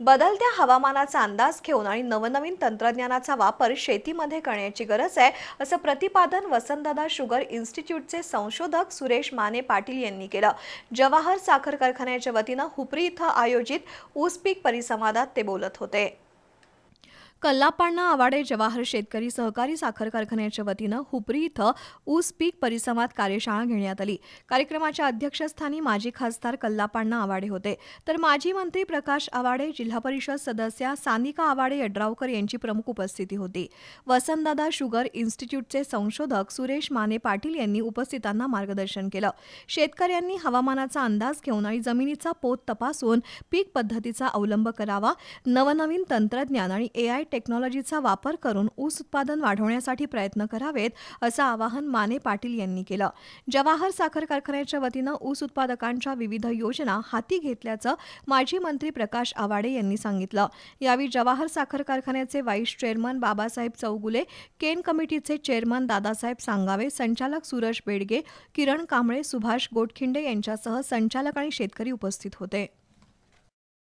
बदलत्या हवामानाचा अंदाज घेऊन आणि नवनवीन तंत्रज्ञानाचा वापर शेतीमध्ये करण्याची गरज आहे, असं प्रतिपादन वसंतदादा शुगर इन्स्टिट्यूटचे संशोधक सुरेश माने पाटील यांनी केलं. जवाहर साखर कारखान्याच्या वतीनं हुपरी इथं आयोजित ऊस पीक परिसंवादात ते बोलत होते. कल्लापाण्णा आवाडे जवाहर शेतकरी सहकारी साखर कारखान्याच्या वतीनं हुपरी इथं ऊस पीक परिसंवाद कार्यशाळा घेण्यात आली. कार्यक्रमाच्या अध्यक्षस्थानी माजी खासदार कल्लापाण्णा आवाडे होते, तर माजी मंत्री प्रकाश आवाडे, जिल्हा परिषद सदस्या सानिका आवाडे यड्रावकर यांची प्रमुख उपस्थिती होती. वसंतदादा शुगर इन्स्टिट्यूटचे संशोधक सुरेश माने पाटील यांनी उपस्थितांना मार्गदर्शन केलं. शेतकऱ्यांनी हवामानाचा अंदाज घेऊन आणि जमिनीचा पोत तपासून पीक पद्धतीचा अवलंब करावा. नवनवीन तंत्रज्ञान आणि AI टेक्नॉलॉजीचा वापर करून ऊस उत्पादन वाढवण्यासाठी प्रयत्न करावेत, असं आवाहन माने पाटील यांनी केलं. जवाहर साखर कारखान्याच्या वतीनं ऊस उत्पादकांच्या विविध योजना हाती घेतल्याचं माजी मंत्री प्रकाश आवाडे यांनी सांगितलं. यावेळी जवाहर साखर कारखान्याचे व्हाईस चेअरमन बाबासाहेब चौगुले, केन कमिटीचे चेअरमन दादासाहेब सांगावे, संचालक सूरज बेडगे, किरण कांबळे, सुभाष गोटखिंडे यांच्यासह संचालक आणि शेतकरी उपस्थित होते.